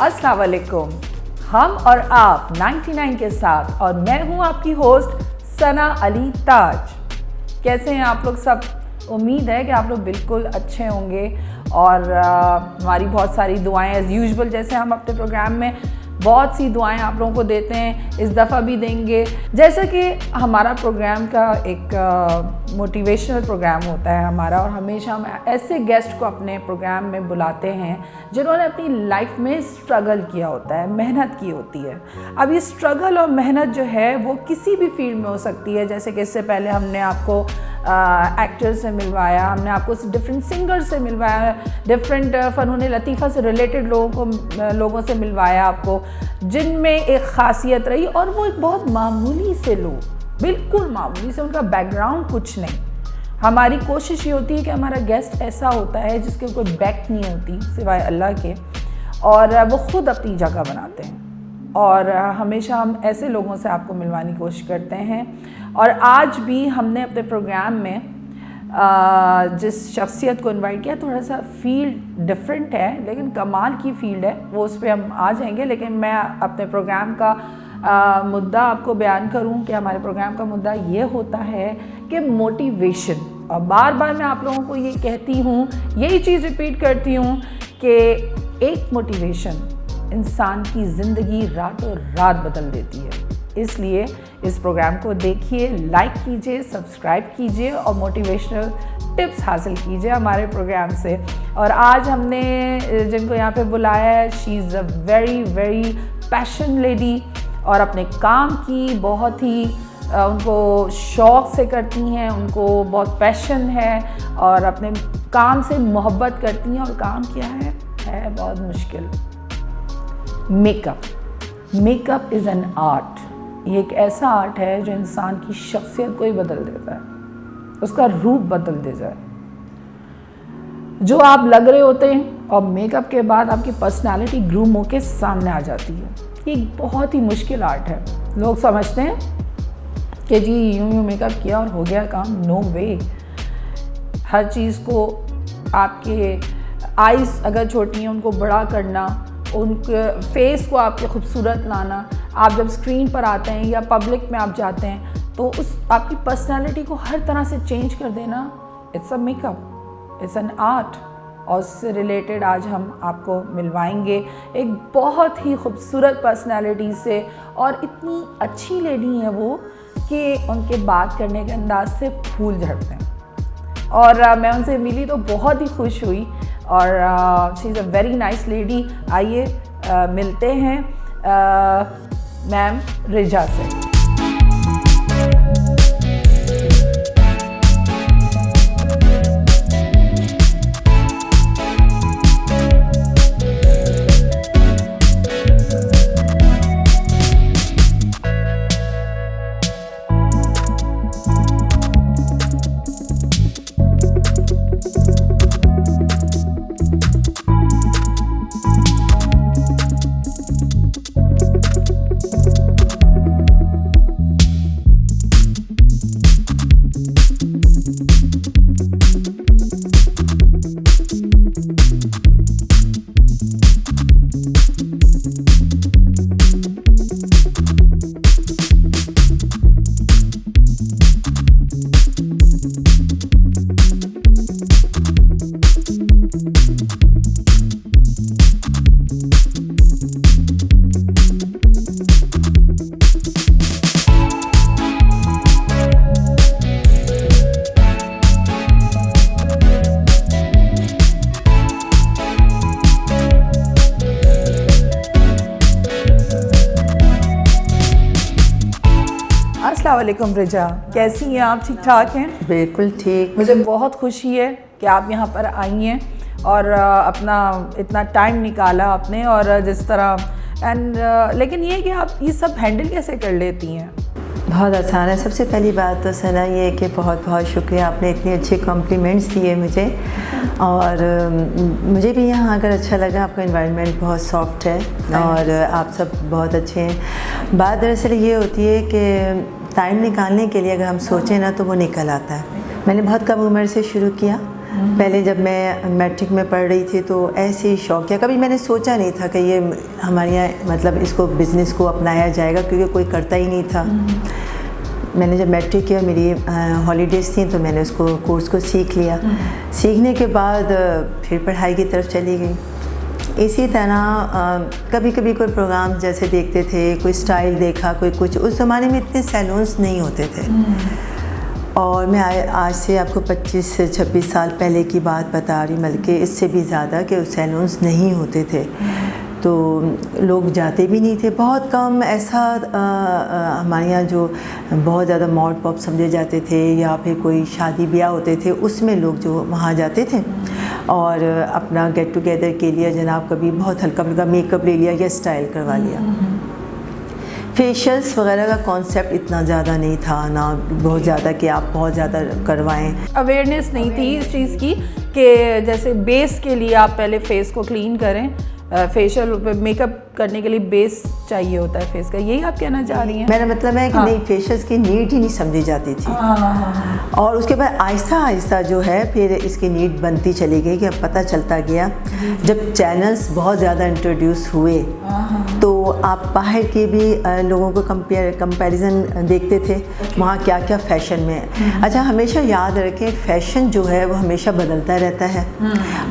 अस्सलाम वालेकुम। हम और आप 99 के साथ और मैं हूं आपकी होस्ट सना अली ताज। कैसे हैं आप लोग सब? उम्मीद है कि आप लोग बिल्कुल अच्छे होंगे और हमारी बहुत सारी दुआएं एज़ यूजुअल, जैसे हम अपने प्रोग्राम में बहुत सी दुआएं आप लोगों को देते हैं, इस दफ़ा भी देंगे। जैसे कि हमारा प्रोग्राम का एक मोटिवेशनल प्रोग्राम होता है हमारा, और हमेशा हम ऐसे गेस्ट को अपने प्रोग्राम में बुलाते हैं जिन्होंने अपनी लाइफ में स्ट्रगल किया होता है, मेहनत की होती है। अब ये स्ट्रगल और मेहनत जो है वो किसी भी फील्ड में हो सकती है। जैसे कि इससे पहले हमने आपको एक्टर से मिलवाया, हमने आपको डिफरेंट सिंगर से मिलवाया, डिफरेंट फ़नून लतीफ़ा से रिलेटेड लोगों से मिलवाया आपको, जिनमें एक ख़ासियत रही और वो एक बहुत मामूली से लोग, बिल्कुल मामूली से, उनका बैकग्राउंड कुछ नहीं। हमारी कोशिश ये होती है कि हमारा गेस्ट ऐसा होता है जिसके कोई बैक नहीं होती सिवाय अल्लाह के, और वो ख़ुद अपनी जगह बनाते हैं, और हमेशा हम ऐसे लोगों से आपको मिलवाने की कोशिश करते हैं। और आज भी हमने अपने प्रोग्राम में जिस शख्सियत को इनवाइट किया, थोड़ा सा फील्ड डिफरेंट है लेकिन कमाल की फील्ड है, वो उस पर हम आ जाएंगे। लेकिन मैं अपने प्रोग्राम का मुद्दा आपको बयान करूं कि हमारे प्रोग्राम का मुद्दा ये होता है कि मोटिवेशन। और बार बार मैं आप लोगों को ये कहती हूँ, यही चीज़ रिपीट करती हूँ कि एक मोटिवेशन इंसान की ज़िंदगी रातों रात बदल देती है। इसलिए इस प्रोग्राम को देखिए, लाइक कीजिए, सब्सक्राइब कीजिए और मोटिवेशनल टिप्स हासिल कीजिए हमारे प्रोग्राम से। और आज हमने जिनको यहाँ पे बुलाया है, she is a very very passion lady, और अपने काम की बहुत ही उनको शौक़ से करती हैं, उनको बहुत पैशन है और अपने काम से मोहब्बत करती हैं। और काम क्या है बहुत मुश्किल। Makeup is an art. ये एक ऐसा आर्ट है जो इंसान की शख्सियत को ही बदल देता है, उसका रूप बदल दे जाए। जो आप लग रहे होते हैं और मेकअप के बाद आपकी पर्सनालिटी ग्रूम होके सामने आ जाती है। ये एक बहुत ही मुश्किल आर्ट है। लोग समझते हैं कि जी यूँ मेकअप किया और हो गया काम। नो वे। हर चीज़ को, आपके आइज़ अगर छोटी हैं उनको बड़ा करना, उनके फेस को आपके खूबसूरत लाना, आप जब स्क्रीन पर आते हैं या पब्लिक में आप जाते हैं तो उस आपकी पर्सनालिटी को हर तरह से चेंज कर देना, it's a makeup, it's an art. और उससे रिलेटेड आज हम आपको मिलवाएंगे एक बहुत ही खूबसूरत पर्सनालिटी से, और इतनी अच्छी लेडी है वो कि उनके बात करने के अंदाज से फूल झड़ते हैं। और मैं उनसे मिली तो बहुत ही खुश हुई, और she is a very nice lady. आइए मिलते हैं मैम रिजा से। अस्सलाम वालेकुम रिजा, कैसी हैं आप? ठीक ठाक हैं? बिल्कुल ठीक। मुझे बहुत खुशी है कि आप यहाँ पर आई हैं और अपना इतना टाइम निकाला आपने, और जिस तरह लेकिन ये कि आप ये सब हैंडल कैसे कर लेती हैं? बहुत आसान है। सबसे पहली बात तो सना ये है कि बहुत बहुत शुक्रिया, आपने इतने अच्छे कॉम्प्लीमेंट्स दिए मुझे, और मुझे भी यहाँ आकर अच्छा लगा। आपका एनवायरनमेंट बहुत सॉफ्ट है और आप सब बहुत अच्छे हैं। बात दरअसल ये होती है कि टाइम निकालने के लिए अगर हम सोचें ना तो वो निकल आता है। मैंने बहुत कम उम्र से शुरू किया पहले जब मैं मैट्रिक में पढ़ रही थी तो ऐसे ही शौक किया, कभी मैंने सोचा नहीं था कि ये हमारे यहाँ मतलब इसको बिज़नेस को अपनाया जाएगा, क्योंकि कोई करता ही नहीं था। मैंने जब मैट्रिक किया, मेरी हॉलीडेज़ थी, तो मैंने उसको कोर्स को सीख लिया। सीखने के बाद फिर पढ़ाई की तरफ चली गई। इसी तरह कभी कभी कोई प्रोग्राम जैसे देखते थे, कोई स्टाइल देखा, कोई कुछ। उस ज़माने में इतने सैलून्स नहीं होते थे। और मैं आज से आपको 25 से 26 साल पहले की बात बता रही, बल्कि इससे भी ज़्यादा, कि सैलून्स नहीं होते थे, तो लोग जाते भी नहीं थे, बहुत कम। ऐसा हमारे यहाँ जो बहुत ज़्यादा मॉड पॉप समझे जाते थे, या फिर कोई शादी ब्याह होते थे, उसमें लोग जो वहाँ जाते थे और अपना गेट टुगेदर के लिए जनाब कभी बहुत हल्का फुल्का मेकअप ले लिया या स्टाइल करवा लिया। फेशियल्स वगैरह का कॉन्सेप्ट इतना ज़्यादा नहीं था, ना बहुत ज़्यादा कि आप बहुत ज़्यादा करवाएं। अवेयरनेस नहीं थी इस चीज़ की कि जैसे बेस के लिए आप पहले फेस को क्लीन करें, फेशियल मेकअप करने के लिए बेस चाहिए होता है फेस का, यही आप कहना चाह रही हैं? मेरा मतलब है कि नहीं, फेशियल्स की नीड ही नहीं समझी जाती थी। और उसके बाद आहिस्ता आहिस्ता जो है फिर इसकी नीड बनती चली गई, कि अब पता चलता गया जब चैनल्स बहुत ज़्यादा इंट्रोड्यूस हुए, तो आप बाहर के भी लोगों को कंपैरिजन देखते थे, वहाँ क्या क्या फ़ैशन में है। अच्छा, हमेशा याद रखें, फ़ैशन जो है वो हमेशा बदलता रहता है।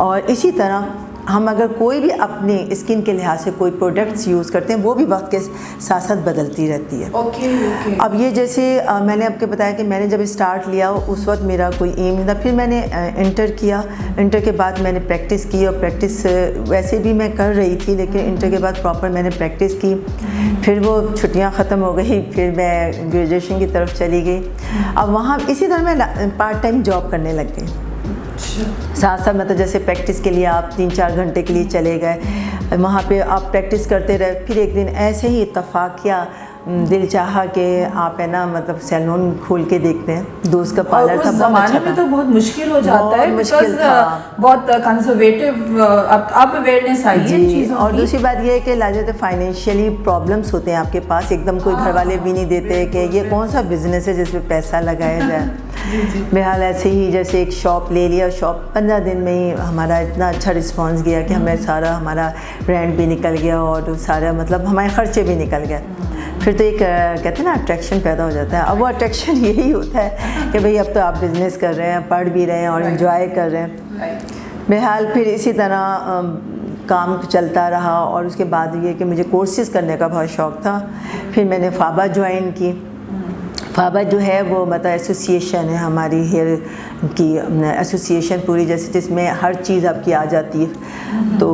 और इसी तरह हम अगर कोई भी अपने स्किन के लिहाज से कोई प्रोडक्ट्स यूज़ करते हैं, वो भी वक्त के साथ साथ बदलती रहती है। ओके। अब ये जैसे मैंने आपको बताया कि मैंने जब स्टार्ट लिया उस वक्त मेरा कोई एम नहीं था। फिर मैंने इंटर किया, इंटर के बाद मैंने प्रैक्टिस की, और प्रैक्टिस वैसे भी मैं कर रही थी, लेकिन इंटर के बाद प्रॉपर मैंने प्रैक्टिस की। फिर वो छुट्टियाँ ख़त्म हो गई, फिर मैं ग्रेजुएशन की तरफ चली गई। अब वहाँ इसी तरह मैं पार्ट टाइम जॉब करने लग गई। साथ साथ मतलब जैसे प्रैक्टिस के लिए आप 3-4 घंटे के लिए चले गए, वहाँ पे आप प्रैक्टिस करते रहे। फिर एक दिन ऐसे ही इत्तफाक किया, दिल चाहा कि आप है ना मतलब सैलून खोल के देखते हैं। दोस्त का पार्लर था, बहुत अच्छा में तो बहुत मुश्किल हो जाता है, मुश्किल था, बहुत कंजर्वेटिव। अब अवेयरनेस आई है चीज़ों और की। दूसरी बात ये है कि लाजत फाइनेंशियली प्रॉब्लम्स होते हैं आपके पास, एकदम कोई घर वाले भी नहीं देते कि ये कौन सा बिजनेस है जिसमें पैसा लगाया जाए। बहरहाल ऐसे ही जैसे एक शॉप ले लिया, शॉप 15 दिन में ही हमारा इतना अच्छा रिस्पांस गया कि हमें सारा हमारा रेंट भी निकल गया और सारा मतलब हमारे ख़र्चे भी निकल गए। फिर तो एक कहते हैं ना अट्रैक्शन पैदा हो जाता है। अब वो अट्रैक्शन यही होता है कि भाई अब तो आप बिज़नेस कर रहे हैं, पढ़ भी रहे हैं और एंजॉय कर रहे हैं। बहरहाल फिर इसी तरह काम चलता रहा, और उसके बाद ये कि मुझे कोर्सेज करने का बहुत शौक़ था। फिर मैंने फाबा ज्वाइन की। फाबा जो है वो मतलब एसोसिएशन है हमारी, हेयर की एसोसिएशन पूरी, जैसे जिसमें हर चीज़ आपकी आ जाती है। तो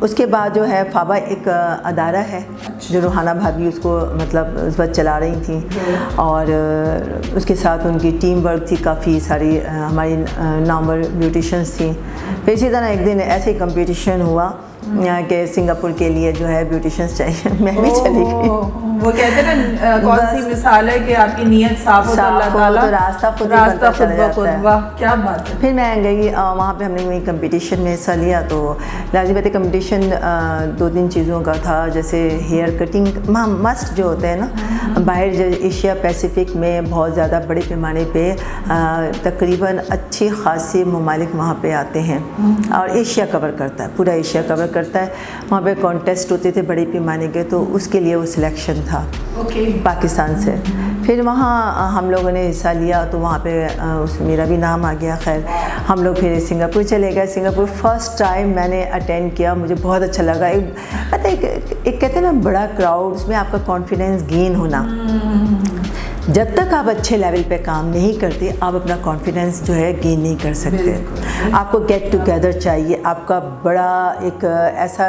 उसके बाद जो है फाबा एक अदारा है जो रूहाना भाभी उसको मतलब उस वक्त चला रही थी, और उसके साथ उनकी टीम वर्क थी, काफ़ी सारी हमारी नामवर ब्यूटिशंस थी। फिर इसी तरह एक दिन ऐसे ही कंपटीशन हुआ यहाँ के सिंगापुर के लिए जो है ब्यूटिशंस चाहिए, मैं भी चली गई। वो कहते हैं ना कौन सी मिसाल है कि आपकी नीयत साफ हो तो अल्लाह ताला तो रास्ता खुद वाह क्या बात है। फिर मैं गई वहाँ पे, हमने वही कंपटीशन में हिस्सा लिया। तो लाजिम बात है कंपटीशन 2-3 चीज़ों का था, जैसे हेयर कटिंग मस्ट जो होते हैं ना, बाहर एशिया पैसिफिक में बहुत ज़्यादा बड़े पैमाने पे तकरीबन अच्छे खासे ममालिक वहाँ पे आते हैं, और एशिया कवर करता है, पूरा एशिया कवर करता है। वहाँ पे कॉन्टेस्ट होते थे बड़े पैमाने के, तो उसके लिए वो सिलेक्शन था पाकिस्तान से। फिर वहाँ हम लोगों ने हिस्सा लिया, तो वहाँ पे मेरा भी नाम आ गया। खैर हम लोग फिर सिंगापुर चले गए। सिंगापुर फर्स्ट टाइम मैंने अटेंड किया, मुझे बहुत अच्छा लगा। एक कहते हैं ना बड़ा क्राउड, उसमें आपका कॉन्फिडेंस गेन होना। जब तक आप अच्छे लेवल पे काम नहीं करते, आप अपना कॉन्फिडेंस जो है गेन नहीं कर सकते। आपको गेट टुगेदर चाहिए, आपका बड़ा एक ऐसा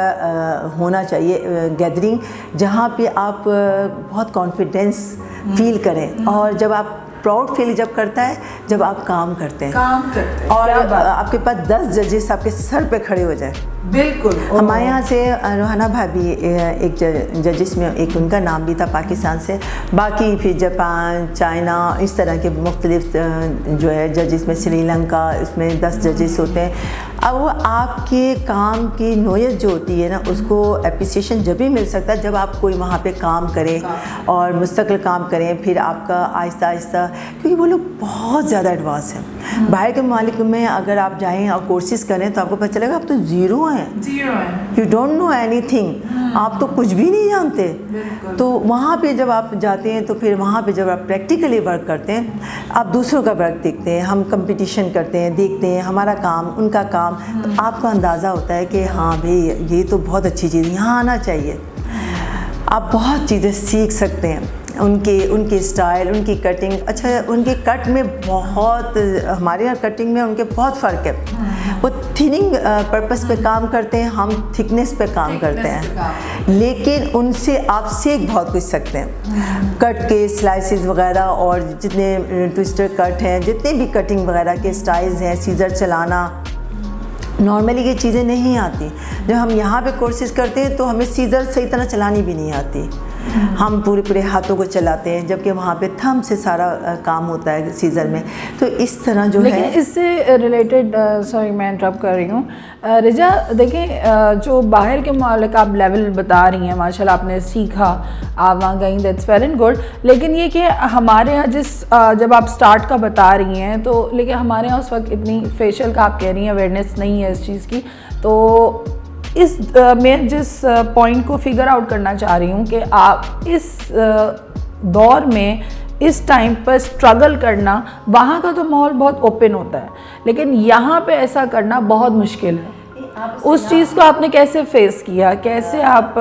होना चाहिए गैदरिंग जहाँ पे आप बहुत कॉन्फिडेंस फील करें, और जब आप प्राउड फील जब करता है जब आप काम करते हैं और आपके पास 10 जजेस आपके सर पे खड़े हो जाए। बिल्कुल। हमारे यहाँ से रूहाना भाभी एक जजेस में, एक उनका नाम भी था पाकिस्तान से, बाकी फिर जापान, चाइना, इस तरह के मुख्तलिफ जो है जजेस में, श्रीलंका, इसमें 10 जजेस होते हैं। अब वो आपके काम की नोयत जो होती है ना, उसको एप्रिसिएशन जब भी मिल सकता है जब आप कोई वहाँ पे काम करें और मुस्तकिल काम करें। फिर आपका आहिस्ता आहिस्ता, क्योंकि वो लोग बहुत ज़्यादा एडवांस हैं, बाहर के मालिक में अगर आप जाएं और कोर्सेज करें तो आपको पता चलेगा आप तो ज़ीरो हैं, यू डोंट नो एनीथिंग, आप तो कुछ भी नहीं जानते। तो वहाँ पे जब आप जाते हैं तो फिर वहाँ पे जब आप प्रैक्टिकली वर्क करते हैं, आप दूसरों का वर्क देखते हैं, हम कंपटीशन करते हैं, देखते हैं हमारा काम उनका काम, तो आपको अंदाज़ा होता है कि हाँ भाई ये तो बहुत अच्छी चीज़, यहाँ आना चाहिए। आप बहुत चीज़ें सीख सकते हैं, उनके स्टाइल, उनकी कटिंग। अच्छा, उनके कट में बहुत, हमारे यहाँ कटिंग में उनके बहुत फ़र्क है। वो थिनिंग पर्पस पे काम करते हैं, हम थिकनेस पे काम करते हैं, लेकिन उनसे आप सीख बहुत कुछ सकते हैं। कट के स्लाइसेस वगैरह और जितने ट्विस्टर कट हैं, जितने भी कटिंग वगैरह के स्टाइल्स हैं, सीजर चलाना, नॉर्मली ये चीज़ें नहीं आती। जब हम यहाँ पे कोर्सेज करते हैं तो हमें सीजर सही तरह चलानी भी नहीं आती, हम पूरे हाथों को चलाते हैं, जबकि वहाँ पे थंब से सारा काम होता है सीजर में। तो इस तरह जो लेकिन है इससे रिलेटेड, सॉरी मैं इंटरप्ट कर रही हूँ रिजा, देखिए जो बाहर के मालिक आप लेवल बता रही हैं, माशाल्लाह आपने सीखा, आप वहाँ गई, दैट्स वेल एंड गुड। लेकिन ये कि हमारे यहाँ जब आप स्टार्ट का बता रही हैं तो, लेकिन हमारे यहाँ उस वक्त इतनी फेशियल का आप कह रही हैं अवेयरनेस नहीं है इस चीज़ की। तो इस मैं जिस पॉइंट को फिगर आउट करना चाह रही हूँ कि आप इस दौर में इस टाइम पर स्ट्रगल करना, वहाँ का तो माहौल बहुत ओपन होता है, लेकिन यहाँ पे ऐसा करना बहुत मुश्किल है। उस चीज़ को आपने कैसे फेस किया, कैसे आप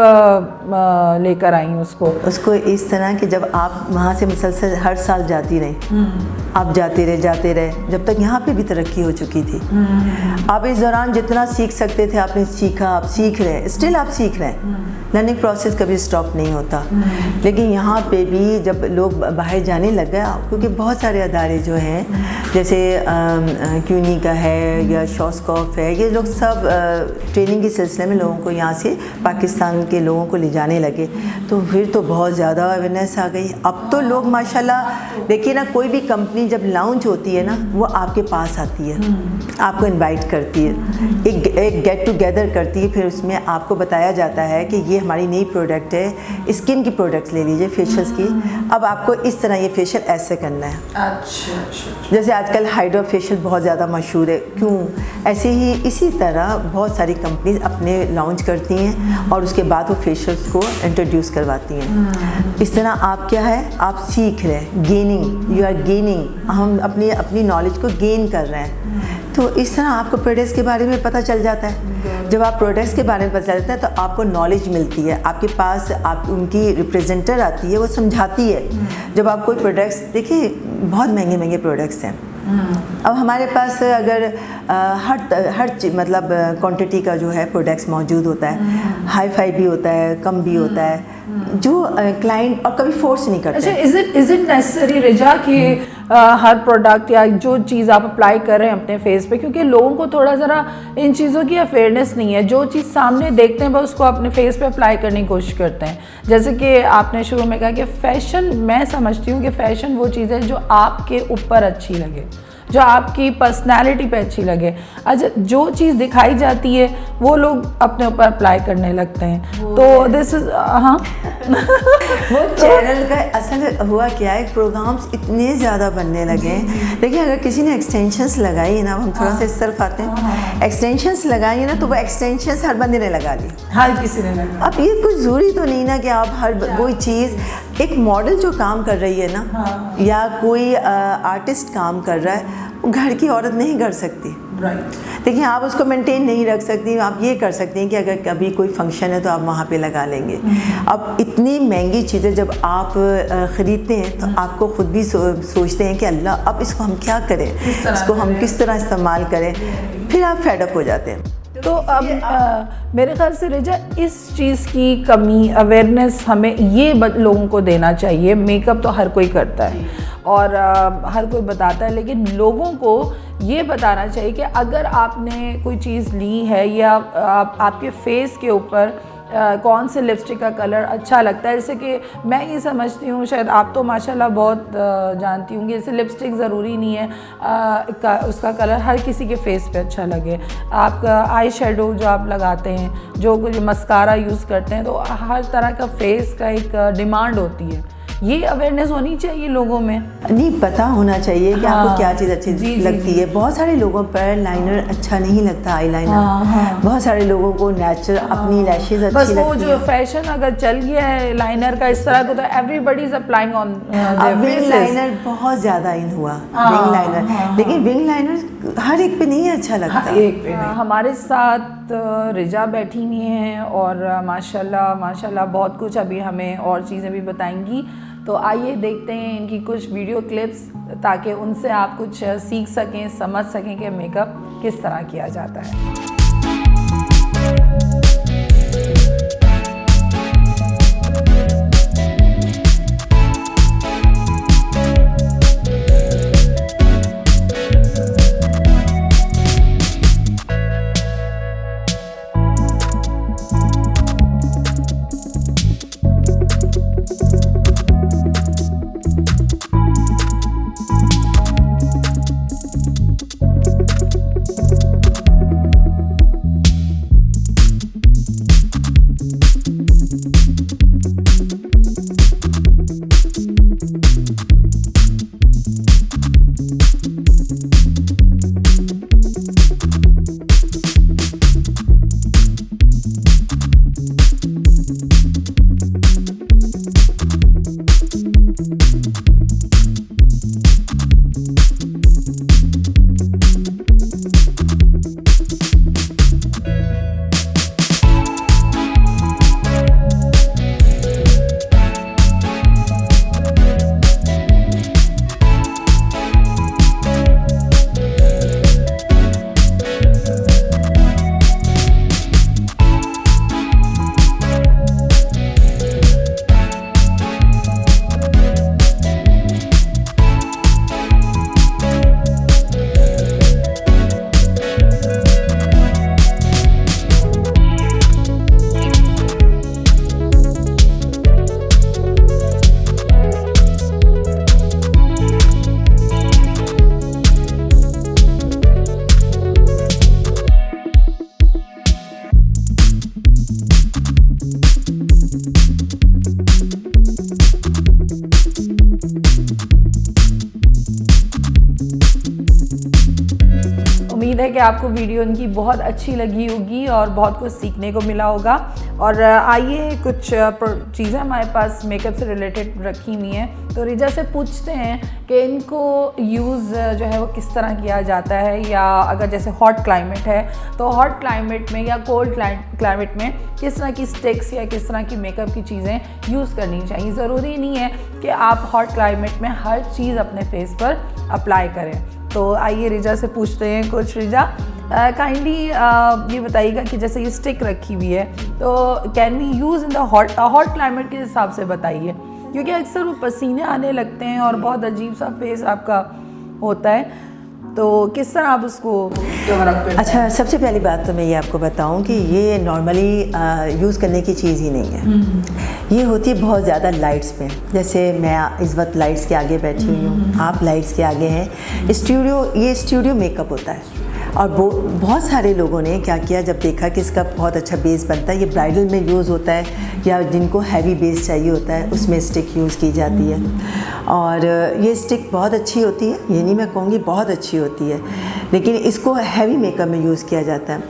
लेकर आई उसको इस तरह कि जब आप वहाँ से मुसलसल हर साल जाती रही, आप जाते रहे जब तक यहाँ पे भी तरक्की हो चुकी थी। आप इस दौरान जितना सीख सकते थे आपने सीखा, आप सीख रहे हैं, स्टिल आप सीख रहे हैं, लर्निंग प्रोसेस कभी स्टॉप नहीं होता। लेकिन यहाँ पे भी जब लोग बाहर जाने लग गए, क्योंकि बहुत सारे अदारे जो हैं, जैसे क्यूनी का है या शॉस्कॉफ है, ये लोग सब ट्रेनिंग के सिलसिले में लोगों को यहाँ से पाकिस्तान के लोगों को ले जाने लगे, तो फिर तो बहुत ज़्यादा अवेयरनेस आ गई। अब तो लोग माशाल्लाह, देखिए ना, कोई भी कंपनी जब लॉन्च होती है ना, वो आपके पास आती है, आपको इनवाइट करती है, एक गेट टुगेदर करती है, फिर उसमें आपको बताया जाता है कि ये हमारी नई प्रोडक्ट है, स्किन की प्रोडक्ट्स ले लीजिए, फेशियल्स की, अब आपको इस तरह ये फेशियल ऐसे करना है। अच्छा। जैसे आजकल हाइड्रा फेशियल बहुत ज़्यादा मशहूर है, क्यों? ऐसे ही इसी तरह बहुत सारी कंपनीज अपने लॉन्च करती हैं और उसके बाद वो फेशियल्स को इंट्रोड्यूस करवाती हैं। इस तरह आप क्या है, आप सीख रहे हैं, गेनिंग, यू आर गेनिंग, हम अपनी नॉलेज को गेन कर रहे हैं। तो इस तरह आपको प्रोडक्ट्स के बारे में पता चल जाता है। जब आप प्रोडक्ट्स के बारे में पता चलता है तो आपको नॉलेज मिलती है, आपके पास आप उनकी रिप्रेजेंटर आती है, वो समझाती है। जब आप कोई प्रोडक्ट्स, देखिए बहुत महंगे प्रोडक्ट्स हैं, अब हमारे पास अगर हर मतलब क्वांटिटी का जो है प्रोडक्ट्स मौजूद होता है, हाई फाई भी होता है, कम भी होता है, जो क्लाइंट और कभी फोर्स नहीं करते। अच्छा, इज इट नेसेसरी रिजा कि हर प्रोडक्ट या जो चीज़ आप अप्लाई कर रहे हैं अपने फेस पे, क्योंकि लोगों को थोड़ा ज़रा इन चीज़ों की अवेयरनेस नहीं है, जो चीज़ सामने देखते हैं बस उसको अपने फेस पे अप्लाई करने की कोशिश करते हैं। जैसे कि आपने शुरू में कहा कि फ़ैशन, मैं समझती हूँ कि फ़ैशन वो चीज़ है जो आपके ऊपर अच्छी लगे, जो आपकी पर्सनालिटी पे अच्छी लगे। अच्छा, जो चीज़ दिखाई जाती है वो लोग अपने ऊपर अप्लाई करने लगते हैं, तो दिस इज हाँ वो चैनल का असल हुआ क्या है, प्रोग्राम्स इतने ज़्यादा बनने लगे हैं। देखिए, अगर किसी ने एक्सटेंशंस लगाई है ना, हम थोड़ा सा इस तरफ आते हैं, एक्सटेंशंस लगाई है ना, तो वो एक्सटेंशंस हर बंदे ने लगा ली, हर किसी ने लगा। अब ये कुछ ज़रूरी तो नहीं ना कि आप हर कोई चीज़, एक मॉडल जो काम कर रही है ना, या कोई आर्टिस्ट काम कर रहा है, घर की औरत नहीं कर सकती। देखिए, आप उसको मेंटेन नहीं रख सकती, आप ये कर सकती हैं कि अगर कभी कोई फंक्शन है तो आप वहाँ पे लगा लेंगे। अब इतनी महंगी चीज़ें जब आप ख़रीदते हैं तो आपको ख़ुद भी सोचते हैं कि अल्लाह, अब इसको हम क्या करें, इसको हम किस तरह इस्तेमाल करें, फिर आप फेडअप हो जाते हैं। तो अब मेरे ख्याल से रिजा, इस चीज़ की कमी, अवेयरनेस हमें ये लोगों को देना चाहिए। मेकअप तो हर कोई करता है और हर कोई बताता है, लेकिन लोगों को ये बताना चाहिए कि अगर आपने कोई चीज़ ली है या आपके फेस के ऊपर कौन से लिपस्टिक का कलर अच्छा लगता है। जैसे कि मैं ये समझती हूँ, शायद आप तो माशाल्लाह बहुत जानती होंगी, जैसे लिपस्टिक ज़रूरी नहीं है उसका कलर हर किसी के फेस पे अच्छा लगे। आपका आई शेडो जो आप लगाते हैं, जो कुछ मस्कारा यूज़ करते हैं, तो हर तरह का फेस का एक डिमांड होती है ये अवेयरनेस होनी चाहिए लोगों में। नहीं, पता होना चाहिए कि आपको क्या चीज़ अच्छी लगती है। बहुत सारे लोगों पर लाइनर अच्छा नहीं लगता, आई लाइनर। बहुत सारे लोगों को नेचुरल अपनी लैशेज अच्छी लगती है। वो जो फैशन अगर चल गया है लाइनर का इस तरह को, तो everybody is applying on wing liner बहुत ज़्यादा इन हुआ, विंग लाइनर। लेकिन विंग लाइनर हर एक पे नहीं अच्छा लगता। एक पे नहीं। हमारे साथ रिजा बैठी हुई हैं और माशाल्लाह माशाल्लाह बहुत कुछ अभी हमें और चीज़ें भी बताएंगी। तो आइए देखते हैं इनकी कुछ वीडियो क्लिप्स, ताकि उनसे आप कुछ सीख सकें, समझ सकें कि मेकअप किस तरह किया जाता है। उम्मीद है कि आपको वीडियो इनकी बहुत अच्छी लगी होगी और बहुत कुछ सीखने को मिला होगा। और आइए कुछ चीज़ें हमारे पास मेकअप से रिलेटेड रखी हुई हैं, तो रिजा से पूछते हैं कि इनको यूज़ जो है वो किस तरह किया जाता है, या अगर जैसे हॉट क्लाइमेट है तो हॉट क्लाइमेट में या कोल्ड क्लाइमेट में किस तरह की स्टिक्स या किस तरह की मेकअप की चीज़ें यूज़ करनी चाहिए। ज़रूरी नहीं है कि आप हॉट क्लाइमेट में हर चीज़ अपने फेस पर अप्लाई करें। तो आइए रिजा से पूछते हैं कुछ। रिजा, काइंडली ये बताइएगा कि जैसे ये स्टिक रखी हुई है तो can we use in the hot climate के हिसाब से बताइए, क्योंकि अक्सर वो पसीने आने लगते हैं और बहुत अजीब सा फेस आपका होता है, तो किस तरह आप उसको कवर अप करते हैं? अच्छा, सबसे पहली बात तो मैं ये आपको बताऊं कि ये नॉर्मली यूज़ करने की चीज़ ही नहीं है। ये होती है बहुत ज़्यादा लाइट्स में। जैसे मैं इस वक्त लाइट्स के आगे बैठी हुई हूँ, आप लाइट्स के आगे हैं। ये स्टूडियो मेकअप होता है और बहुत सारे लोगों ने क्या किया, जब देखा कि इसका बहुत अच्छा बेस बनता है, ये ब्राइडल में यूज़ होता है या जिनको हैवी बेस चाहिए होता है उसमें स्टिक यूज़ की जाती है। और ये स्टिक बहुत अच्छी होती है, ये नहीं मैं कहूँगी बहुत अच्छी होती है, लेकिन इसको हैवी मेकअप में यूज़ किया जाता है।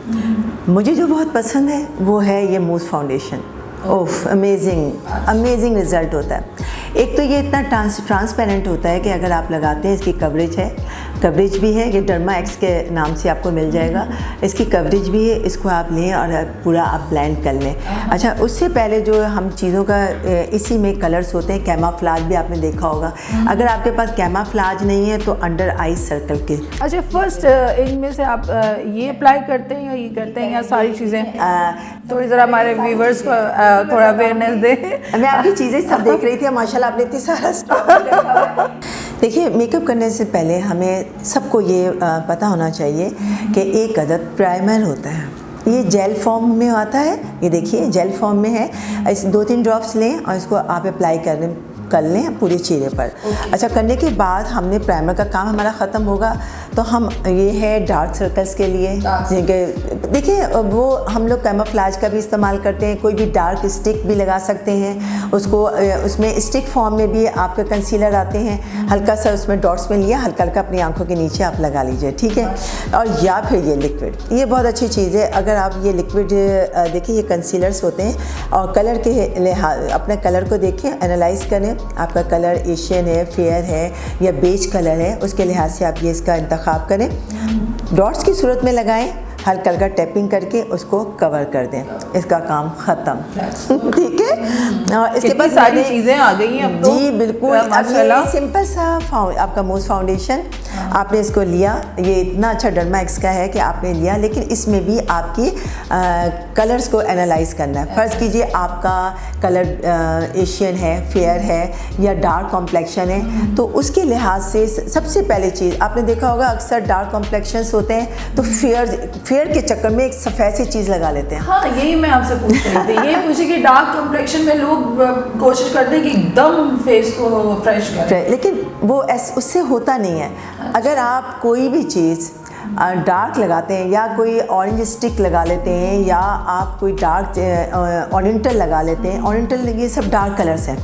मुझे जो बहुत पसंद है वो है ये मूस फाउंडेशन। ओफ, अमेजिंग रिज़ल्ट होता है। एक तो ये इतना ट्रांसपेरेंट होता है कि अगर आप लगाते हैं, इसकी कवरेज भी है, ये डर्मा एक्स के नाम से आपको मिल जाएगा। इसकी कवरेज भी है, इसको आप लें और पूरा आप ब्लेंड कर लें। अच्छा, उससे पहले जो हम चीज़ों का इसी में कलर्स होते हैं, कैमाफ्लाज भी आपने देखा होगा। अगर आपके पास कैमाफ्लाज नहीं है तो अंडर आई सर्कल के। अच्छा, फर्स्ट इनमें से आप ये अप्लाई करते हैं या ये करते हैं या सारी चीज़ें? थोड़ी ज़रा हमारे व्यूवर्स को थोड़ा अवेयरनेस दें। मैं आपकी चीज़ें सब देख रही थी, माशाल्लाह आपने इतनी सारा स्टॉक। देखिए, मेकअप करने से पहले हमें सबको ये पता होना चाहिए कि एक अदद प्राइमर होता है। ये जेल फॉर्म में आता है, ये देखिए जेल फॉर्म में है। इस 2-3 ड्रॉप्स लें और इसको आप अप्लाई कर लें। कर लें पूरे चेहरे पर। अच्छा, करने के बाद हमने प्राइमर का काम हमारा ख़त्म होगा तो हम ये है डार्क सर्कल्स के लिए, देखिए वो हम लोग कैमोफ्लेज का भी इस्तेमाल करते हैं, कोई भी डार्क स्टिक भी लगा सकते हैं उसको, उसमें स्टिक फॉर्म में भी आपके कंसीलर आते हैं, हल्का सा उसमें डॉट्स में लिया, हल्का हल्का अपनी आंखों के नीचे आप लगा लीजिए, ठीक है। और या फिर ये लिक्विड, ये बहुत अच्छी चीज़ है। अगर आप ये लिक्विड देखिए, ये कंसीलर्स होते हैं और कलर के लिहाज अपने कलर को देखें, एनालाइज करें, आपका कलर एशियन है, फेयर है या बेज कलर है, उसके लिहाज से आप ये इसका इंतखाब करें, डॉट्स की सूरत में लगाएं, हल्का हल्का टैपिंग करके उसको कवर कर दें, इसका काम ख़त्म। ठीक है, और इसके बाद सारी चीज़ें आ गई हैं अब तो। जी बिल्कुल। अब ये सिंपल सा आपका मूस फाउंडेशन आपने इसको लिया, ये इतना अच्छा डर्मा-एक्स का है कि आपने लिया, लेकिन इसमें भी आपकी कलर्स को एनालाइज करना है। फ़र्ज़ कीजिए आपका कलर एशियन है, फेयर है या डार्क कॉम्प्लेक्शन है, तो उसके लिहाज से सबसे पहले चीज़ आपने देखा होगा, अक्सर डार्क कॉम्प्लेक्शंस होते हैं तो फेयर के चक्कर में एक सफ़ेद सी चीज़ लगा लेते हैं। हाँ, यही मैं आपसे पूछ रही थी, ये पूछे कि डार्क कॉम्प्लेक्शन में लोग कोशिश करते हैं कि एकदम फेस को फ्रेश करें, लेकिन वो उससे होता नहीं है। अगर आप कोई भी चीज़ डार्क लगाते हैं या कोई ऑरेंज स्टिक लगा लेते हैं या आप कोई डार्क ओरिएंटल लगा लेते हैं, ओरिएंटल ये सब डार्क कलर्स हैं,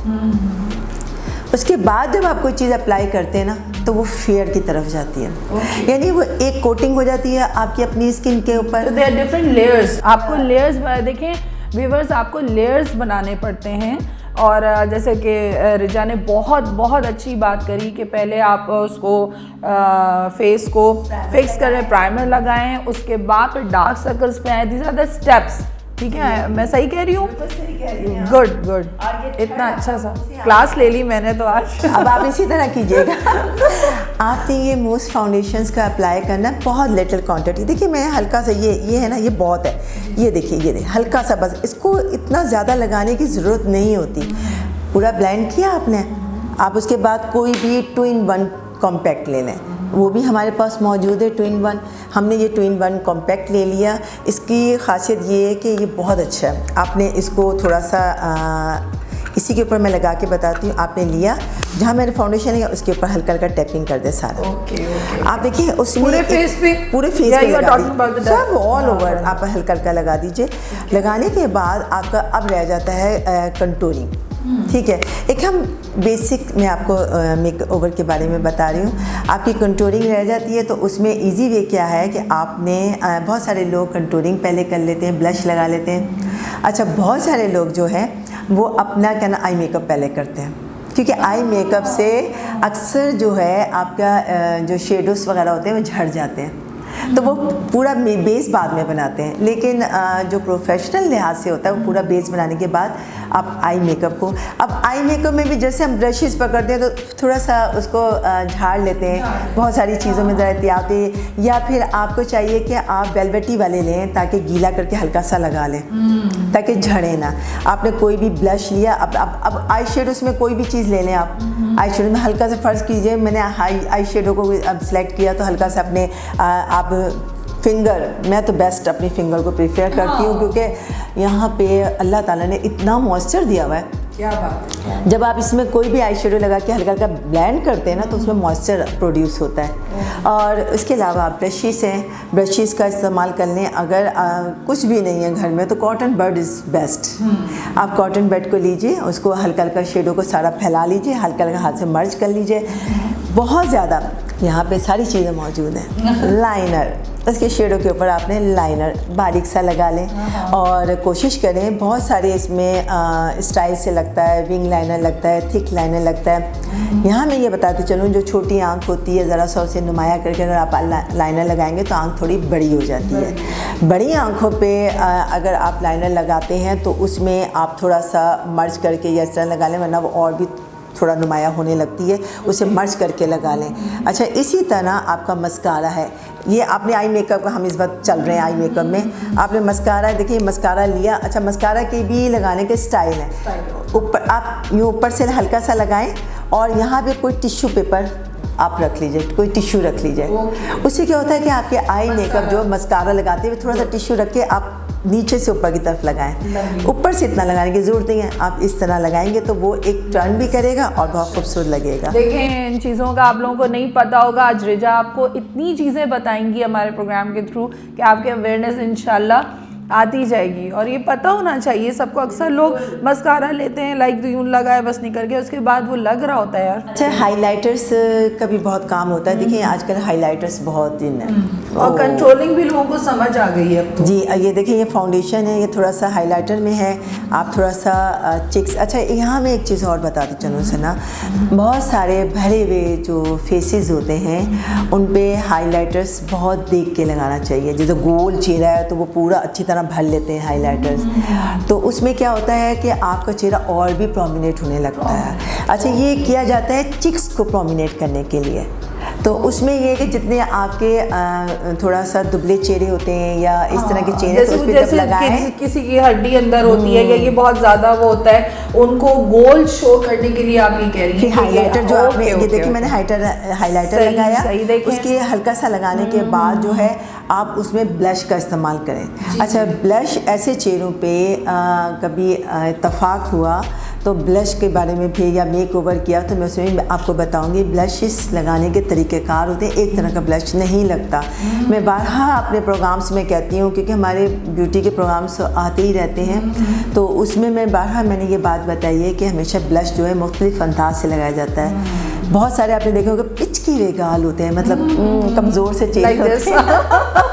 उसके बाद जब आप कोई चीज़ अप्लाई करते हैं ना तो वो फेयर की तरफ जाती है, यानी वो एक कोटिंग हो जाती है आपकी अपनी स्किन के ऊपर। देयर डिफरेंट लेयर्स, आपको लेयर्स देखें व्यूअर्स, आपको लेयर्स बनाने पड़ते हैं। और जैसे कि रिजा ने बहुत अच्छी बात करी कि पहले आप उसको फेस को फिक्स करें, प्राइमर लगाएं, उसके बाद फिर डार्क सर्कल्स पे आए। दीज आर द स्टेप्स, ठीक है, मैं सही कह रही हूँ? गुड, इतना अच्छा सा क्लास ले ली मैंने तो आज। अब आप इसी तरह कीजिएगा। आपने ये मूस फाउंडेशंस का अप्लाई करना बहुत लिटिल क्वांटिटी, देखिए मैं हल्का सा ये है ना, ये बहुत है, ये देखिए ये हल्का सा, बस इसको इतना ज़्यादा लगाने की ज़रूरत नहीं होती। पूरा ब्लेंड किया आपने, आप उसके बाद कोई भी 2-in-1 कॉम्पैक्ट ले लें, वो भी हमारे पास मौजूद है 2-in-1। हमने ये 2-in-1 कॉम्पैक्ट ले लिया। इसकी खासियत ये है कि ये बहुत अच्छा है। आपने इसको थोड़ा सा इसी के ऊपर मैं लगा के बताती हूँ। आपने लिया, जहाँ मेरे फाउंडेशन है उसके ऊपर हल्का हल्का टैपिंग कर दे सारा। ओके। आप देखिए उसमें पूरे फेस पे लगा दीजिए, सब ऑल ओवर आप हल्का हल्का लगा दीजिए। लगाने के बाद आपका अब रह जाता है कंटूरिंग, ठीक है। एक हम बेसिक मैं आपको मेक ओवर के बारे में बता रही हूँ। आपकी कंटूरिंग रह जाती है तो उसमें इजी वे क्या है कि आपने बहुत सारे लोग कंटूरिंग पहले कर लेते हैं, ब्लश लगा लेते हैं। अच्छा, बहुत सारे लोग जो हैं वो अपना क्या ना आई मेकअप पहले करते हैं, क्योंकि आई मेकअप से अक्सर जो है आपका जो शेडोज़ वगैरह होते हैं वो झड़ जाते हैं, तो वो पूरा बेस बाद में बनाते हैं। लेकिन जो प्रोफेशनल लिहाज से होता है वो पूरा बेस बनाने के बाद आप आई मेकअप को, अब आई मेकअप में भी जैसे हम ब्रशेस पकड़ते हैं तो थोड़ा सा उसको झाड़ लेते हैं, बहुत सारी चीज़ों में ज़रा एहतियात है। या फिर आपको चाहिए कि आप वेलवेटी वाले लें ताकि गीला करके हल्का सा लगा लें ताकि झड़े ना। आपने कोई भी ब्लश लिया, अब आई शेडोज़ में कोई भी चीज़ ले लें आप। आई शेडो में हल्का सा फ़र्ज़ कीजिए मैंने आई शेडो को अब सेलेक्ट किया तो हल्का सा अपने आप फिंगर, मैं तो बेस्ट अपनी फिंगर को प्रेफर करती हूँ, क्योंकि यहाँ पे अल्लाह ताला ने इतना मॉइस्चर दिया हुआ है। क्या बात है। जब आप इसमें कोई भी आई शेडो लगा के हल्का हल्का ब्लेंड करते हैं ना तो उसमें मॉइस्चर प्रोड्यूस होता है। और इसके अलावा आप ब्रशेस हैं, ब्रशेस का इस्तेमाल कर लें। अगर कुछ भी नहीं है घर में तो कॉटन बड इज़ बेस्ट। आप कॉटन बड को लीजिए, उसको हल्का हल्का शेडो को सारा फैला लीजिए, हल्का हल्का हाथ से मर्ज कर लीजिए। बहुत ज़्यादा यहाँ पे सारी चीज़ें मौजूद हैं। लाइनर, उसके शेडो के ऊपर आपने लाइनर बारीक सा लगा लें और कोशिश करें, बहुत सारे इसमें स्टाइल से लगता है, विंग लाइनर लगता है, थिक लाइनर लगता है। यहाँ मैं ये बताती चलूँ, जो छोटी आँख होती है ज़रा सा उसे नुमाया करके अगर आप लाइनर लगाएंगे तो आँख थोड़ी बड़ी हो जाती है। बड़ी आँखों पे अगर आप लाइनर लगाते हैं तो उसमें आप थोड़ा सा मर्ज करके या इस तरह लगा लें, वरना वो और भी थोड़ा नुमाया होने लगती है, उसे मर्ज करके लगा लें। अच्छा, इसी तरह आपका मस्कारा है, ये आपने आई मेकअप का, हम इस बार चल रहे हैं आई मेकअप में। आपने मस्कारा, देखिए मस्कारा लिया। अच्छा, मस्कारा के भी लगाने के स्टाइल है। ऊपर आप यूँ ऊपर से हल्का सा लगाएं और यहाँ पे कोई टिश्यू पेपर आप रख लीजिए, कोई टिश्यू रख लीजिए। उससे क्या होता है कि आपके आई मेकअप जो मस्कारा लगाते हुए थोड़ा सा टिश्यू रख के आप नीचे से ऊपर की तरफ लगाएं, ऊपर से इतना लगाने की ज़रूरत नहीं है, आप इस तरह लगाएंगे तो वो एक टर्न भी करेगा और बहुत खूबसूरत लगेगा। देखें, इन चीज़ों का आप लोगों को नहीं पता होगा, आज रिजा आपको इतनी चीज़ें बताएंगी हमारे प्रोग्राम के थ्रू कि आपके अवेयरनेस इंशाल्लाह आती जाएगी। और ये पता होना चाहिए सबको, अक्सर लोग मस्कारा लेते हैं लाइक यूं लगाए बस निकल के, उसके बाद वो लग रहा होता है यार। अच्छा, हाइलाइटर्स का भी बहुत काम होता है। देखिए आजकल हाइलाइटर्स बहुत इन है और कंट्रोलिंग भी लोगों को समझ आ गई है अब तो। जी। ये देखिए ये फाउंडेशन है, ये थोड़ा सा हाइलाइटर में है, आप थोड़ा सा चिक्स। अच्छा, यहाँ मैं एक चीज़ और बताती चलूँ सना, बहुत सारे भरे हुए जो फेसेस होते हैं उन पे हाइलाइटर्स बहुत देख के लगाना चाहिए। जैसे गोल चेहरा है तो वो पूरा अच्छी तरह भर लेते हैं हाइलाइटर्स, तो उसमें क्या होता है कि आपका चेहरा और भी प्रोमिनेंट होने लगता है। अच्छा, ये किया जाता है चिक्स को प्रोमिनेंट करने के लिए। तो उसमें ये है कि जितने आपके थोड़ा सा दुबले चेहरे होते हैं या इस तरह के चेहरे, तो उस पे जब लगाएं, किसी की हड्डी अंदर होती है या ये बहुत ज़्यादा वो होता है, उनको गोल शो करने के लिए आप ये कह रही हैं हाइलाइटर जो आपने ये देखिए मैंने हाइलाइटर लगाया, उसके हल्का सा लगाने के बाद जो है आप उसमें ब्लश का इस्तेमाल करें। अच्छा, ब्लश ऐसे चेहरों पे कभी इत्तफाक हुआ तो ब्लश के बारे में भी या मेक ओवर किया तो मैं उसमें आपको बताऊंगी। ब्लशेस लगाने के तरीक़ेकार होते हैं, एक तरह का ब्लश नहीं लगता। मैं बारहा अपने प्रोग्राम्स में कहती हूँ, क्योंकि हमारे ब्यूटी के प्रोग्राम्स आते ही रहते हैं, तो उसमें मैं बारहा मैंने ये बात बताई है कि हमेशा ब्लश जो है मुख्तलिफ अंदाज से लगाया जाता है। बहुत सारे आपने देखे होंगे पिचकी हुए गाल होते हैं, मतलब कमज़ोर से चेहरे होते हैं।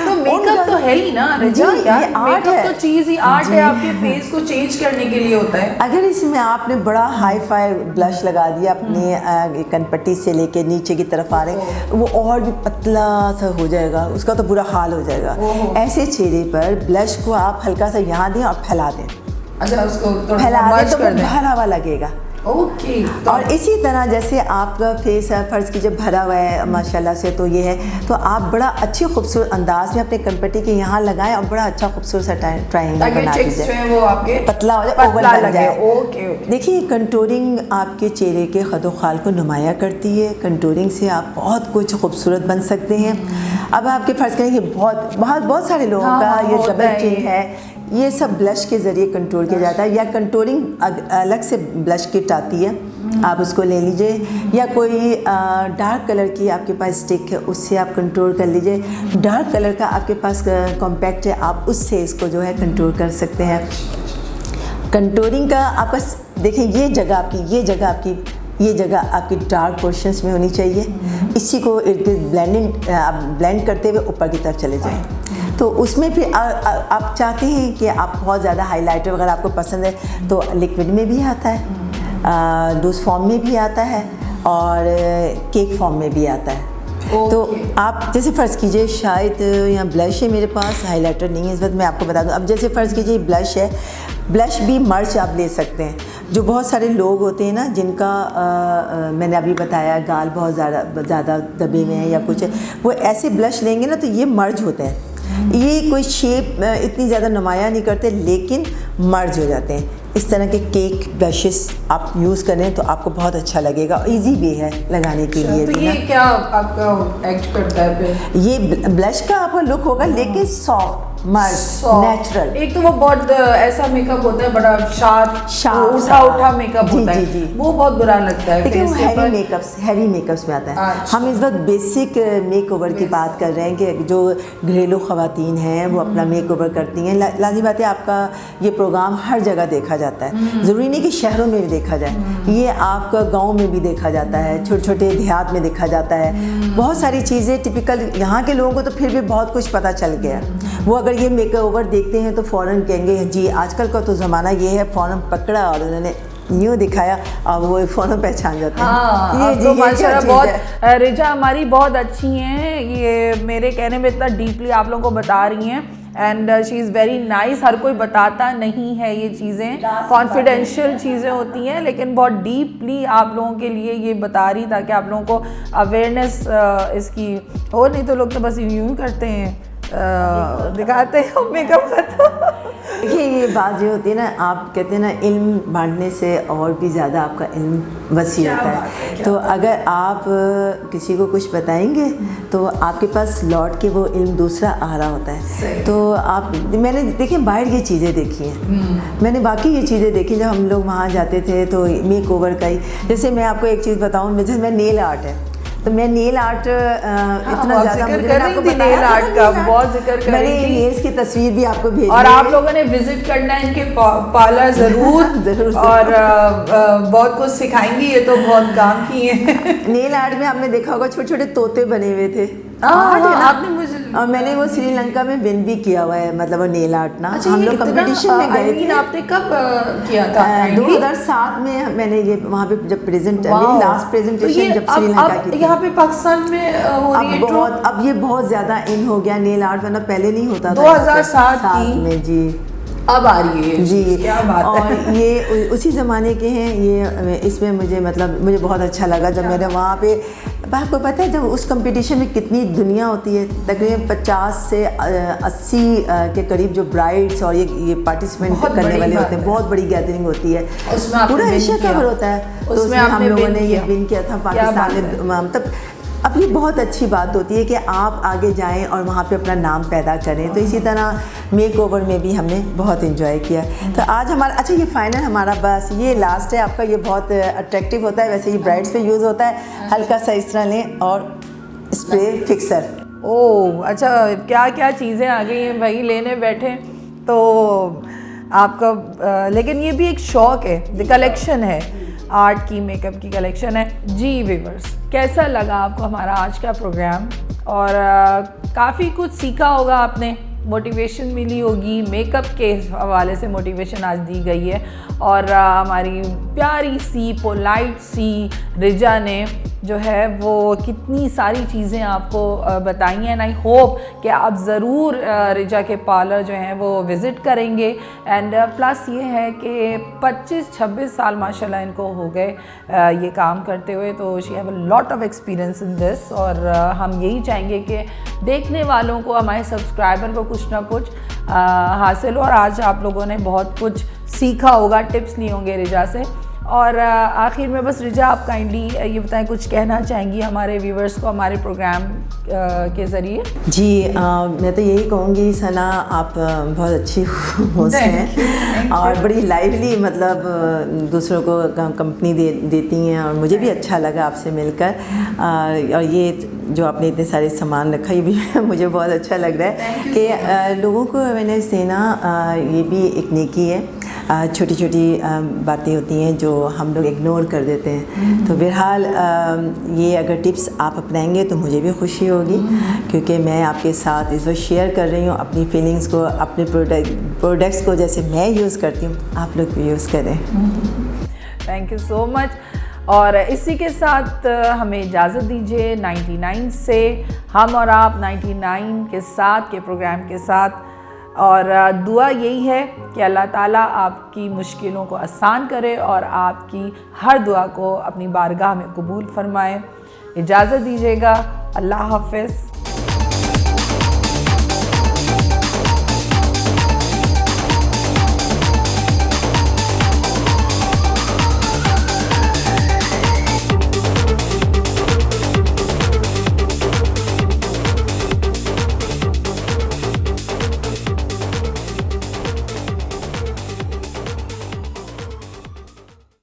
तो मेकअप तो है ही ना रिजा, यार मेकअप तो चीज़ ही आर्ट है, आपके फेस को चेंज करने के लिए होता है। अगर इसमें आपने बड़ा हाई फाई ब्लश लगा दिया अपने कनपट्टी से लेके नीचे की तरफ आ रहे, वो और भी पतला सा हो जाएगा, उसका तो बुरा हाल हो जाएगा। ऐसे चेहरे पर ब्लश को आप हल्का सा यहाँ दें और फैला दें। अच्छा, उसको फैला दें तो वो भरा हुआ लगेगा। ओके। और इसी तरह जैसे आपका फेस है, फर्ज की जब भरा हुआ है माशाल्लाह से, तो ये है, तो आप बड़ा अच्छी खूबसूरत अंदाज में अपने कनपट्टी के यहाँ लगाएं और बड़ा अच्छा खूबसूरत सा ट्रायंगल बना दीजिए, वो आपके पतला हो जाए, ओवल बन जाए। ओके। देखिए, कंटूरिंग आपके चेहरे के खदोखाल को नुमाया करती है। कंटूरिंग से आप बहुत कुछ खूबसूरत बन सकते हैं। अब आपके फर्ज करें कि बहुत सारे लोगों का ये डबल चिन है, ये सब ब्लश के ज़रिए कंट्रोल किया जाता है, या कंट्रोलिंग अलग से ब्लश किट आती है, आप उसको ले लीजिए, या कोई डार्क कलर की आपके पास स्टिक है उससे आप कंट्रोल कर लीजिए। डार्क कलर का आपके पास कॉम्पैक्ट है, आप उससे इसको जो है कंट्रोल कर सकते हैं। कंट्रोलिंग का आपका देखिए ये जगह आपकी डार्क पोर्शंस में होनी चाहिए। इसी को ब्लेंड करते हुए ऊपर की तरफ चले जाएं। तो उसमें फिर आप चाहते हैं कि आप बहुत ज़्यादा हाइलाइटर वगैरह आपको पसंद है तो लिक्विड में भी आता है, लूज फॉर्म में भी आता है और केक फॉर्म में भी आता है। तो आप जैसे फ़र्ज़ कीजिए, शायद यहाँ ब्लश है मेरे पास, हाइलाइटर नहीं है इस वक्त, मैं आपको बता दूँ। अब जैसे फ़र्ज़ कीजिए ब्लश है, ब्लश भी मर्च आप ले सकते हैं। जो बहुत सारे लोग होते हैं ना जिनका मैंने अभी बताया गाल बहुत ज़्यादा दबे में है या कुछ है, वो ऐसे ब्लश लेंगे ना तो ये मर्ज होते हैं। ये कोई शेप इतनी ज़्यादा नुमाया नहीं करते लेकिन मर्ज हो जाते हैं। इस तरह के केक ब्रशेस आप यूज़ करें तो आपको बहुत अच्छा लगेगा, इजी वे है लगाने के लिए। तो ये क्या आपका एक्ट करता है फिर? ये ब्लश का आपका लुक होगा लेकिन सॉफ्ट नेचुरल। एक तो वो बहुत ऐसा मेकअप होता है बड़ा शार्प उठा मेकअप होता है, वो बहुत बुरा लगता है। देखिए वो हैवी मेकअप्स में आता है। हम इस वक्त बेसिक मेकओवर की बात कर रहे हैं कि जो घरेलू ख़वातीन हैं वो अपना मेकओवर करती हैं। लाज़मी बात है आपका ये प्रोग्राम हर जगह देखा जाता है, ज़रूरी नहीं कि शहरों में भी देखा जाए, ये आपका गाँव में भी देखा जाता है, छोटे छोटे देहात में देखा जाता है। बहुत सारी चीज़ें टिपिकल यहाँ के लोगों को तो फिर भी बहुत कुछ पता चल गया। वो अगर ये मेकओवर देखते हैं तो फ़ौरन कहेंगे जी आजकल का तो ज़माना ये है, फ़ौरन पकड़ा और उन्होंने यूँ दिखाया और वो फ़ौरन पहचान जाते हैं। हाँ, ये तो माशाल्लाह बहुत रिजा हमारी बहुत अच्छी हैं, ये मेरे कहने में इतना डीपली आप लोगों को बता रही हैं and she is very nice. हर कोई बताता नहीं है ये चीज़ें, कॉन्फिडेंशियल चीज़ें होती हैं, लेकिन बहुत डीपली आप लोगों के लिए ये बता रही ताकि आप लोगों को अवेयरनेस इसकी हो। नहीं तो लोग तो बस यूँ करते हैं, दिखाते हैं मेकअप का। देखिए ये बात जो होती है ना, आप कहते हैं ना इल्म बांटने से और भी ज़्यादा आपका इल्म वसी होता है। तो अगर आप किसी को कुछ बताएंगे तो आपके पास लौट के वो इल्म दूसरा आ रहा होता है। तो आप, मैंने देखिए बाहर ये चीज़ें देखी हैं, मैंने बाकी ये चीज़ें देखी जब हम लोग वहाँ जाते थे तो मेक ओवर का ही, जैसे मैं आपको एक चीज़ बताऊँ, जैसे मैं नेल आर्ट है तो मैं नेल आर्ट इतना ज़्यादा, मुझे आपको नेल आर्ट का बहुत जिक्र कर मैंने रही थी, नेल्स की तस्वीर भी आपको भेजी और आप लोगों ने विजिट करना है इनके पार्लर जरूर जरूर। और बहुत कुछ सिखाएंगी, ये तो बहुत काम की है। नेल आर्ट में आपने देखा होगा छोटे छोटे तोते बने हुए थे, आपने मुझे, और मैंने वो श्रीलंका में विन भी किया हुआ है, मतलब वो नेल आर्ट ना। अच्छा, हम लोग कंपटीशन में गए थे। आपने कब किया था? 2007 में मैंने ये वहाँ पे जब मेरी लास्ट प्रेजेंटेशन जब श्रीलंका की थी। यहाँ पे पाकिस्तान में हो रही है बहुत, अब ये बहुत ज़्यादा इन हो गया नेल आर्ट, वरना पहले नहीं होता था। 2007 में जी, अब आ रही है जी, क्या बात है। और ये उसी ज़माने के हैं ये, इसमें मुझे मतलब मुझे बहुत अच्छा लगा जब मैंने वहाँ पे, आपको पता है जब उस कंपटीशन में कितनी दुनिया होती है, तकरीबन 50 से 80 के करीब जो ब्राइड्स और ये पार्टिसिपेंट करने वाले होते हैं, बहुत बड़ी गैदरिंग होती है, पूरा एशिया कवर होता है। तो उसमें हम लोगों ने ये विन किया था पाकिस्तान में। तब अब ये बहुत अच्छी बात होती है कि आप आगे जाएं और वहाँ पे अपना नाम पैदा करें। तो इसी तरह मेक ओवर में भी हमने बहुत इन्जॉय किया। तो आज हमारा, अच्छा ये फाइनल हमारा, बस ये लास्ट है आपका, ये बहुत अट्रैक्टिव होता है, वैसे ये ब्राइड्स पे यूज़ होता है, हल्का सा इस तरह लें और स्प्रे फिक्सर। ओह अच्छा, क्या क्या चीज़ें आ गई हैं भाई, लेने बैठे तो आपका, लेकिन ये भी एक शौक़ है, द कलेक्शन है, आर्ट की, मेकअप की कलेक्शन है। जी व्यूअर्स, कैसा लगा आपको हमारा आज का प्रोग्राम? और काफ़ी कुछ सीखा होगा आपने, मोटिवेशन मिली होगी, मेकअप के हवाले से मोटिवेशन आज दी गई है। और हमारी प्यारी सी पोलाइट सी रिजा ने जो है वो कितनी सारी चीज़ें आपको बताई हैं। एंड आई होप कि आप ज़रूर रिजा के पार्लर जो हैं वो विज़िट करेंगे। एंड प्लस ये है कि 25-26 साल माशाल्लाह इनको हो गए ये काम करते हुए, तो she have a lot of experience in this. और हम यही चाहेंगे कि देखने वालों को, हमारे सब्सक्राइबर को कुछ ना कुछ हासिल हो। और आज आप लोगों ने बहुत कुछ सीखा होगा, टिप्स लिए होंगे रिजा से। और आखिर में बस रिजा, आप काइंडली ये बताएं, कुछ कहना चाहेंगी हमारे व्यूवर्स को हमारे प्रोग्राम के ज़रिए? जी मैं तो यही कहूँगी सना, आप बहुत अच्छी होस्ट हैं और बड़ी लाइवली, मतलब दूसरों को कंपनी देती हैं, और मुझे भी अच्छा लगा आपसे मिलकर। और ये जो आपने इतने सारे सामान रखा, ये भी मुझे बहुत अच्छा लग रहा है कि लोगों को अवेयरनेस देना, ये भी एक नेकी है। छोटी छोटी बातें होती हैं जो हम लोग इग्नोर कर देते हैं। तो बहरहाल ये अगर टिप्स आप अपनाएंगे तो मुझे भी खुशी होगी, क्योंकि मैं आपके साथ इस वक्त शेयर कर रही हूँ अपनी फीलिंग्स को, अपने प्रोडक्ट्स को, जैसे मैं यूज़ करती हूँ आप लोग भी यूज़ करें। Thank you so much. और इसी के साथ हमें इजाज़त दीजिए 99 से, हम और आप 99 के साथ के प्रोग्राम के साथ। और दुआ यही है कि अल्लाह ताला आपकी मुश्किलों को आसान करे और आपकी हर दुआ को अपनी बारगाह में कबूल फरमाए। इजाज़त दीजिएगा, अल्लाह हाफ़िज़।